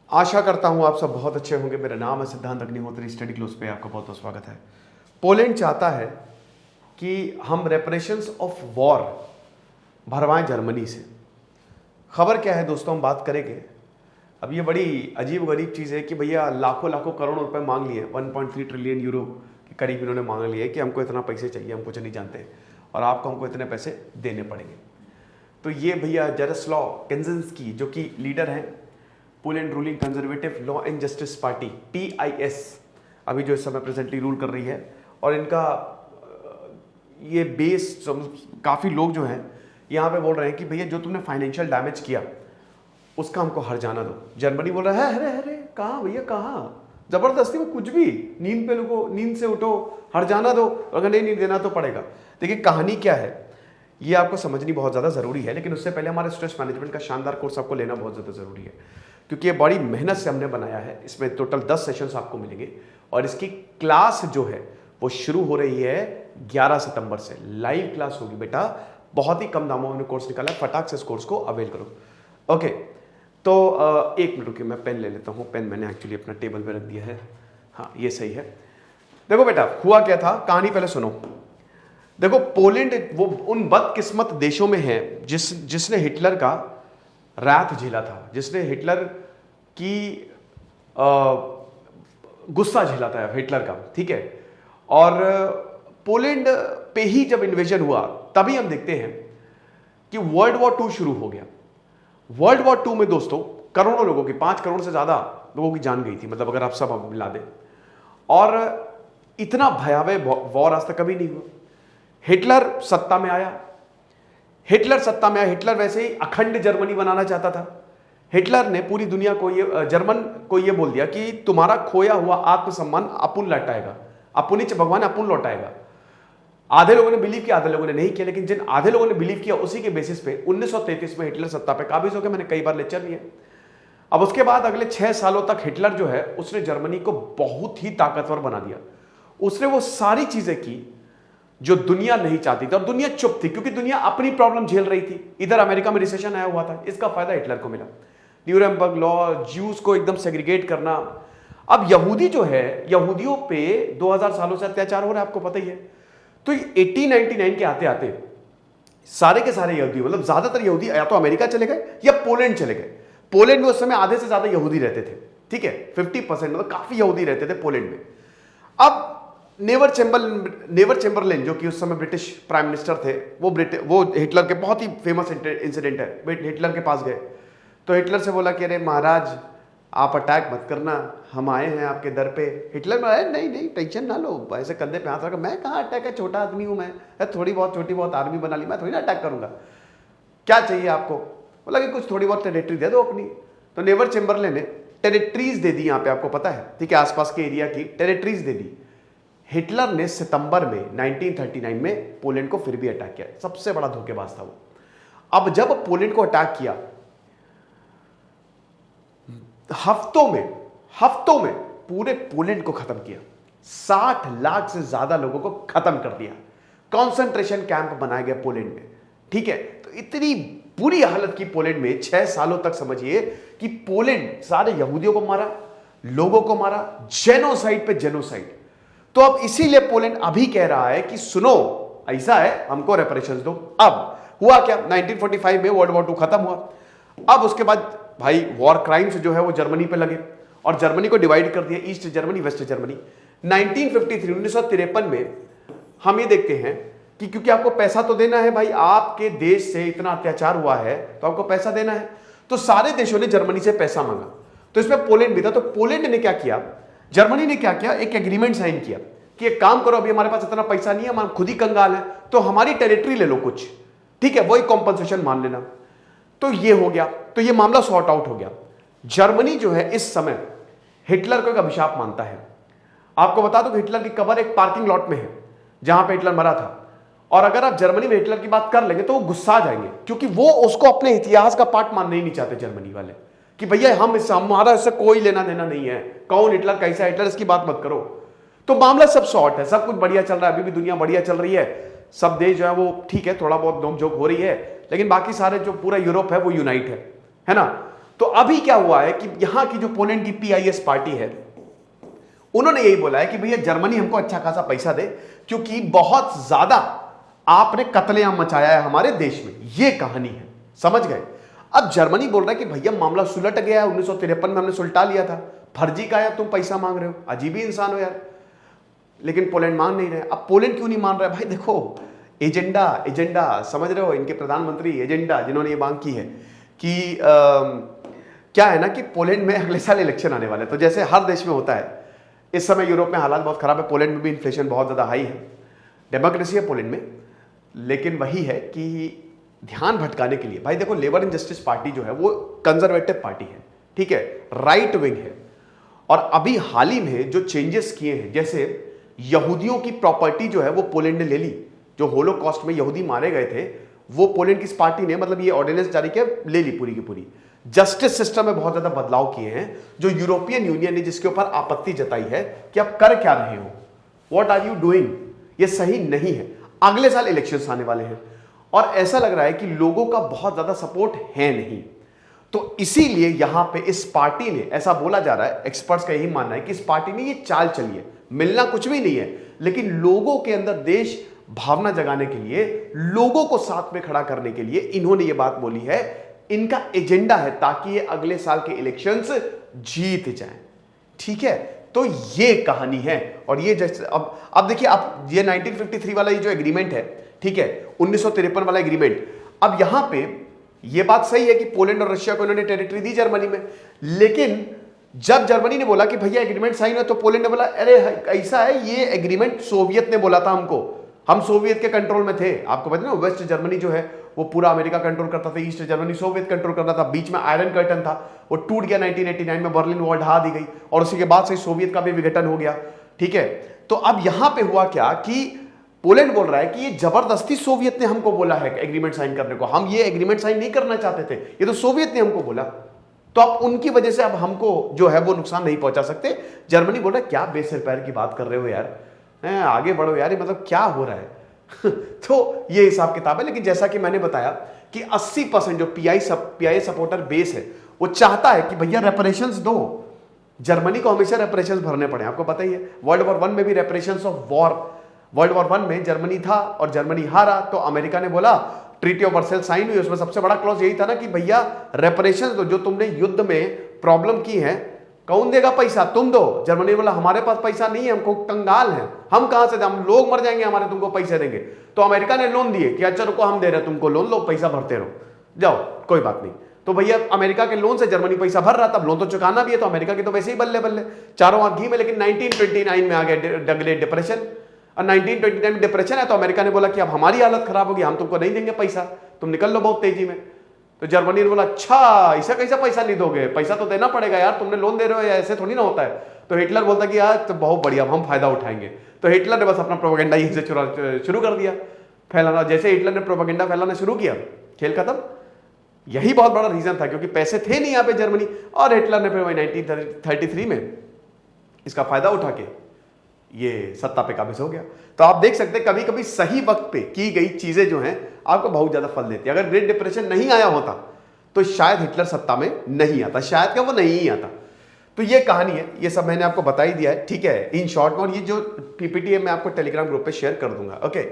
आशा करता हूं आप सब बहुत अच्छे होंगे। मेरा नाम है सिद्धांत अग्निहोत्री। स्टडी क्लोज पे आपका बहुत बहुत स्वागत है। पोलैंड चाहता है कि हम रेपरेशंस ऑफ वॉर भरवाएं जर्मनी से। खबर क्या है दोस्तों, हम बात करेंगे। अब ये बड़ी अजीब गरीब चीज़ है कि भैया लाखों लाखों करोड़ रुपए मांग लिए, 1.3 ट्रिलियन यूरो के करीब इन्होंने मांग लिए कि हमको इतना पैसे चाहिए, हम कुछ नहीं जानते और आपको हमको इतने पैसे देने पड़ेंगे। तो ये भैया जारोस्लाव काचिंस्की जो कि लीडर हैं Poland ruling conservative law and justice party PIS, अभी जो इस समय प्रेजेंटली रूल कर रही है, और इनका ये बेस काफ़ी लोग जो हैं यहाँ पे बोल रहे हैं कि भैया जो तुमने फाइनेंशियल डैमेज किया उसका हमको हर जाना दो। जर्मनी बोल रहा है अरे अरे कहाँ भैया कहाँ, जबरदस्ती में कुछ भी, नींद पे लोगों, नींद से उठो, हर जाना दो, अगर नहीं देना तो पड़ेगा। देखिए कहानी क्या है ये आपको समझनी बहुत ज़्यादा ज़रूरी है, लेकिन उससे पहले हमारे स्ट्रेस मैनेजमेंट का शानदार कोर्स आपको लेना बहुत ज़्यादा ज़रूरी है, क्योंकि ये बड़ी मेहनत से हमने बनाया है। इसमें टोटल 10 सेशंस आपको मिलेंगे और इसकी क्लास जो है वो शुरू हो रही है 11 सितंबर से। लाइव क्लास होगी बेटा, बहुत ही कम दामों में कोर्स निकाला है, फटाक से इस कोर्स को अवेल करो। ओके, तो एक मिनट रुकिए, मैं पेन ले लेता हूँ। पेन मैंने एक्चुअली अपना टेबल पे रख दिया है। हाँ ये सही है। देखो बेटा हुआ क्या था, कहानी पहले सुनो। देखो पोलैंड वो उन बदकिस्मत देशों में है जिसने हिटलर का रात झेला था, जिसने हिटलर की गुस्सा झेला था हिटलर का, ठीक है। और पोलैंड पे ही जब इन्वेजन हुआ तभी हम देखते हैं कि वर्ल्ड वॉर 2 शुरू हो गया। वर्ल्ड वॉर 2 में दोस्तों करोड़ों लोगों की, 5 करोड़ से ज्यादा लोगों की जान गई थी, मतलब अगर आप सब मिला दें। और इतना भयावह वॉर आज तक कभी नहीं हुआ। हिटलर सत्ता में आया, हिटलर वैसे ही अखंड जर्मनी बनाना चाहता था। हिटलर ने पूरी दुनिया को जर्मन को ये बोल दिया कि तुम्हारा खोया हुआ आत्मसम्मान अपुन लौटाएगा, अपुनिच भगवान अपुन लौटाएगा। आधे लोगों ने बिलीव किया, आधे लोगों ने नहीं किया, लेकिन जिन आधे लोगों ने बिलीव किया उसी के बेसिस पे 1933 में हिटलर सत्ता पे काबिज हो गया। मैंने कई बार लेक्चर दिए। अब उसके बाद अगले 6 सालों तक हिटलर जो है उसने जर्मनी को बहुत ही ताकतवर बना दिया। उसने वो सारी चीजें की जो दुनिया नहीं चाहती थी, और दुनिया चुप थी क्योंकि दुनिया अपनी प्रॉब्लम झेल रही थी। इधर अमेरिका में रिसेशन आया हुआ था, इसका फायदा हिटलर को मिला। न्यूरेमबर्ग लॉ, ज्यूज को एकदम सेग्रीगेट करना। अब यहूदी जो है, यहूदियों पे 2000 सालों से अत्याचार हो रहा है, आपको पता ही है। तो 1899 के आते आते सारे के सारे यहूदी, मतलब ज्यादातर यहूदी या तो अमेरिका चले गए या पोलैंड चले गए। पोलैंड में उस समय आधे से ज्यादा यहूदी रहते थे, ठीक है, 50%, मतलब काफी यहूदी रहते थे पोलैंड में। अब नेवर चेम्बरलेन जो कि उस समय ब्रिटिश प्राइम मिनिस्टर थे, वो हिटलर के बहुत ही फेमस इंसिडेंट है, हिटलर के पास गए तो हिटलर से बोला कि अरे महाराज आप अटैक मत करना, हम आए हैं आपके दर पे। हिटलर में नहीं नहीं टेंशन ना लो, ऐसे कंधे पे हाथ रखा, मैं कहाँ अटैक है, छोटा आदमी हूँ मैं, छोटी बहुत आर्मी बना ली, मैं थोड़ी ना अटैक करूंगा, क्या चाहिए आपको। बोला कि कुछ थोड़ी बहुत टेरिटरी दे दो अपनी। तो नेवर चेम्बरलेन ने टेरिटरीज दे दी, यहाँ पे आपको पता है, ठीक है, आसपास के एरिया की टेरिटरीज दे दी। हिटलर ने सितंबर में 1939 में पोलैंड को फिर भी अटैक किया। सबसे बड़ा धोखेबाज था वो। अब जब पोलैंड को अटैक किया, हफ्तों में पूरे पोलैंड को खत्म किया, 60 लाख से ज्यादा लोगों को खत्म कर दिया। कॉन्सेंट्रेशन कैंप बनाए गए पोलैंड में, ठीक है। तो इतनी बुरी हालत की पोलैंड में 6 सालों तक, समझिए कि पोलैंड सारे यहूदियों को मारा, लोगों को मारा, जेनोसाइड पे जेनोसाइड। तो अब इसीलिए पोलैंड अभी कह रहा है कि सुनो ऐसा है, हमको रेपरेशंस दो। अब हुआ क्या, 1945 में वर्ल्ड वॉर 2 खत्म हुआ। अब उसके बाद भाई वॉर क्राइम्स जो है वो जर्मनी पे लगे और जर्मनी को डिवाइड कर दिया, ईस्ट जर्मनी वेस्ट जर्मनी। 1953 में हम ये देखते हैं कि क्योंकि आपको पैसा तो देना है भाई, आपके देश से इतना अत्याचार हुआ है तो आपको पैसा देना है, तो सारे देशों ने जर्मनी से पैसा मांगा। तो इसमें पोलैंड भी था। तो पोलैंड ने क्या किया, जर्मनी ने क्या किया, एक एग्रीमेंट साइन किया कि एक काम करो, अभी हमारे पास इतना पैसा नहीं है, हम खुद ही कंगाल है, तो हमारी टेरिटरी ले लो कुछ, ठीक है, वही कॉम्पनसेशन मान लेना। तो ये हो गया, तो ये मामला सॉर्ट आउट हो गया। जर्मनी जो है इस समय हिटलर को एक अभिशाप मानता है। आपको बता दो कि हिटलर की कब्र एक पार्किंग लॉट में है जहां पे हिटलर मरा था। और अगर आप जर्मनी में हिटलर की बात कर लेंगे तो वो गुस्सा जाएंगे, क्योंकि वो उसको अपने इतिहास का पार्ट मानना ही नहीं चाहते जर्मनी वाले, कि भैया हमारा इससे कोई लेना देना नहीं है, कौन हिटलर कैसा हिटलर, इसकी बात मत करो। तो मामला सब सॉर्ट है, सब कुछ बढ़िया चल रहा है, अभी भी दुनिया बढ़िया चल रही है, सब देश जो है वो ठीक है, थोड़ा बहुत नोकझोंक हो रही है, लेकिन बाकी सारे जो पूरा यूरोप है वो यूनाइट है ना। तो अभी क्या हुआ है कि यहां की जो पोलैंड की पीआईएस पार्टी है, उन्होंने यही बोला है कि भैया जर्मनी हमको अच्छा खासा पैसा दे, क्योंकि बहुत ज्यादा आपने कत्लेआम मचाया है हमारे देश में। यह कहानी है, समझ गए। अब जर्मनी बोल रहा है कि भैया मामला सुलट गया है, 1953 में हमने सुलटा लिया था, फर्जी का यार तुम पैसा मांग रहे हो, अजीब ही इंसान हो यार। लेकिन पोलैंड मान नहीं रहे। अब पोलैंड क्यों नहीं मान रहा है? भाई देखो, एजेंडा एजेंडा समझ रहे हो, इनके प्रधानमंत्री एजेंडा जिन्होंने ये मांग की है कि क्या है ना कि पोलैंड में अगले साल इलेक्शन आने वाले, तो जैसे हर देश में होता है, इस समय यूरोप में हालात बहुत खराब है, पोलैंड में भी इन्फ्लेशन बहुत ज्यादा हाई है, डेमोक्रेसी है पोलैंड में, लेकिन वही है कि ध्यान भटकाने के लिए, भाई देखो लेबर एंड जस्टिस पार्टी जो है वो कंजर्वेटिव पार्टी है, ठीक है, राइट विंग है। और अभी हाल ही में जो चेंजेस किए हैं, जैसे यहूदियों की प्रॉपर्टी जो है वो पोलैंड ने ले ली, जो होलोकॉस्ट में यहूदी मारे गए थे वो पोलैंड की इस पार्टी ने, मतलब ये ऑर्डिनेंस जारी किया, ले ली पूरी की पूरी। जस्टिस सिस्टम में बहुत ज्यादा बदलाव किए हैं, जो यूरोपियन यूनियन ने जिसके ऊपर आपत्ति जताई है कि आप कर क्या रहे हो, व्हाट आर यू डूइंग, ये सही नहीं है। अगले साल इलेक्शंस आने वाले हैं और ऐसा लग रहा है कि लोगों का बहुत ज्यादा सपोर्ट है नहीं, तो इसीलिए यहां पे इस पार्टी ने, ऐसा बोला जा रहा है, एक्सपर्ट्स का यही मानना है कि इस पार्टी ने ये चाल चली है, मिलना कुछ भी नहीं है, लेकिन लोगों के अंदर देश भावना जगाने के लिए, लोगों को साथ में खड़ा करने के लिए इन्होंने ये बात बोली है। इनका एजेंडा है ताकि ये अगले साल के इलेक्शंस जीत जाएं, ठीक है। तो ये कहानी है। और ये जैसे अब देखिए, अब ये 1953 वाला ये जो एग्रीमेंट है, ठीक है, 1953 वाला एग्रीमेंट, अब यहां पे ये बात सही है कि पोलैंड और रशिया को इन्होंने टेरिटरी दी जर्मनी में, लेकिन जब जर्मनी ने बोला कि भैया एग्रीमेंट साइन है, तो पोलैंड ने बोला अरे ऐसा है, ये एग्रीमेंट सोवियत ने बोला था हमको, हम सोवियत के कंट्रोल में थे। आपको पता है ना, वेस्ट जर्मनी जो है वो पूरा अमेरिका कंट्रोल करता था, ईस्ट जर्मनी सोवियत कंट्रोल करता था, बीच में आयरन कर्टन था, वो टूट गया 1989 में, बर्लिन वॉल ढहा दी गई और उसी के बाद से सोवियत का भी विघटन हो गया, ठीक है। तो अब यहां पे हुआ क्या कि पोलैंड बोल रहा है कि ये जबरदस्ती सोवियत ने हमको बोला है एग्रीमेंट साइन करने को, हम ये एग्रीमेंट साइन नहीं करना चाहते थे, ये तो सोवियत ने हमको बोला, तो अब उनकी वजह से अब हमको जो है वो नुकसान नहीं पहुंचा सकते। जर्मनी बोल रहा है क्या बेसिर पैर की बात कर रहे हो यार, आगे बढ़ो यार, ये मतलब क्या हो रहा है। तो ये हिसाब किताब है। लेकिन जैसा कि मैंने बताया कि 80% जो पीआई सपोर्टर बेस है वो चाहता है कि भैया रेपरेशंस दो, जर्मनी को हमेशा रेपरेशंस भरने पड़े। आपको पता ही है, वर्ल्ड वॉर 1 में भी reparations of war, world war 1 में जर्मनी था और जर्मनी हारा, तो अमेरिका ने बोला, ट्रीटी ऑफ वर्सेल साइन हुई, उसमें सबसे बड़ा क्लॉज यही था ना कि भैया रेपरेशंस दो, जो तुमने युद्ध में प्रॉब्लम की है, कौन देगा पैसा, तुम दो। जर्मनी बोला हमारे पास पैसा नहीं है, हमको कंगाल है, हम कहां से, हम लोग मर जाएंगे हमारे, तुमको पैसे देंगे। तो अमेरिका ने लोन दिए कि अच्छा रुको, हम दे रहे हैं तुमको लोन, लो पैसा भरते रहो, जाओ कोई बात नहीं। तो भैया अमेरिका के लोन से जर्मनी पैसा भर रहा था, लोन तो चुकाना भी है, तो अमेरिका की तो वैसे ही बल्ले बल्ले चारों आंख घी में। लेकिन 1929 में आ गया डगले डिप्रेशन, और 1929 में डिप्रेशन है, तो अमेरिका ने बोला कि अब हमारी हालत खराब होगी, हम तुमको नहीं देंगे पैसा, तुम निकल लो बहुत तेजी में। तो जर्मनी ने बोला अच्छा ऐसा कैसा पैसा नहीं दोगे, पैसा तो देना पड़ेगा यार, तुमने लोन दे रहे हो, ऐसे थोड़ी ना होता है। तो हिटलर बोलता कि यार तो बहुत बढ़िया, हम फायदा उठाएंगे। तो हिटलर ने बस अपना प्रोपेगेंडा यहीं से शुरू कर दिया फैलाना। जैसे हिटलर ने प्रोपेगेंडा फैलाना शुरू किया, खेल खत्म। यही बहुत बड़ा रीजन था, क्योंकि पैसे थे नहीं यहां पे जर्मनी, और हिटलर ने फिर वही 1933 में इसका फायदा उठा के ये सत्ता पे काबिज हो गया। तो आप देख सकते हैं कभी कभी सही वक्त पे की गई चीजें जो हैं आपको बहुत ज्यादा फल देती है। अगर ग्रेट डिप्रेशन नहीं आया होता तो शायद हिटलर सत्ता में नहीं आता, शायद क्या वो नहीं ही आता। तो ये कहानी है, ये सब मैंने आपको बता ही दिया है, ठीक है, इन शॉर्ट में। और ये जो पीपीटी है मैं आपको टेलीग्राम ग्रुप पे शेयर कर दूंगा, ओके।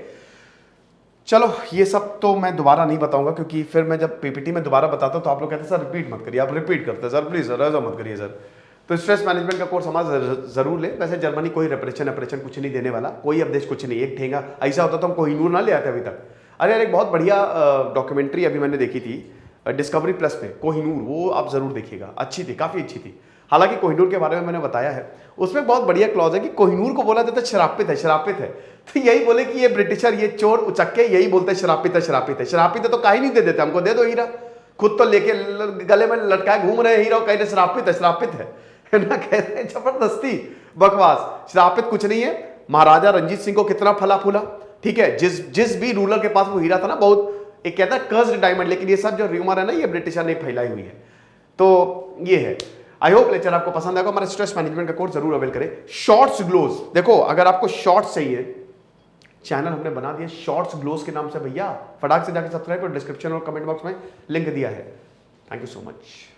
चलो ये सब तो मैं दोबारा नहीं बताऊंगा, क्योंकि फिर मैं जब पीपीटी में दोबारा बताता हूं तो आप लोग कहते हैं सर रिपीट मत करिए, आप रिपीट करते हैं सर, प्लीज सर ऐसा मत करिए सर। तो स्ट्रेस मैनेजमेंट का कोर्स हमारा जरूर ले। वैसे जर्मनी कोई रेपरेशन कुछ नहीं देने वाला, कोई अपदेश कुछ नहीं, एक ठेंगा ऐसा होता तो हम कोहिनूर ना ले आते अभी तक। अरे यार एक बहुत बढ़िया डॉक्यूमेंट्री अभी मैंने देखी थी डिस्कवरी प्लस पे, कोहिनूर, वो आप जरूर देखिएगा, अच्छी थी, काफी अच्छी थी। हालांकि कोहिनूर के बारे में मैंने बताया है, उसमें बहुत बढ़िया क्लॉज है कि कोहिनूर को बोला जाता है शरापित है, शरापित है। तो यही बोले कि ये ब्रिटिशर, ये चोर उचक्के यही बोलते हैं शरापित है, शरापित है, शरापित है, तो काहे नहीं दे देते हमको, दे दो हीरा, खुद तो लेके गले में लटकाए घूम रहे हैं हीरा, कह रहे शरापित है, शरापित है ना, कह रहे हैं जबरदस्ती बकवास। शरापित कुछ नहीं है, महाराजा रंजीत सिंह को कितना फला फूला, ठीक है, जिस भी रूलर के पास वो हीरा था ना, बहुत एक कहता है कर्स्ड डायमंड, लेकिन ये सब जो र्यूमर है ना, ये ब्रिटिशर ने फैलाई हुई है। तो ये है। आई होप लेक्चर आपको पसंद आएगा। हमारा स्ट्रेस मैनेजमेंट का कोर्स जरूर अवेल करें। शॉर्ट्स ग्लोज, देखो अगर आपको शॉर्ट्स चाहिए, चैनल हमने बना दिया शॉर्ट्स ग्लोज के नाम से, भैया फटाक से जाकर सब्सक्राइब और डिस्क्रिप्शन और कमेंट बॉक्स में लिंक दिया है। Thank you so much.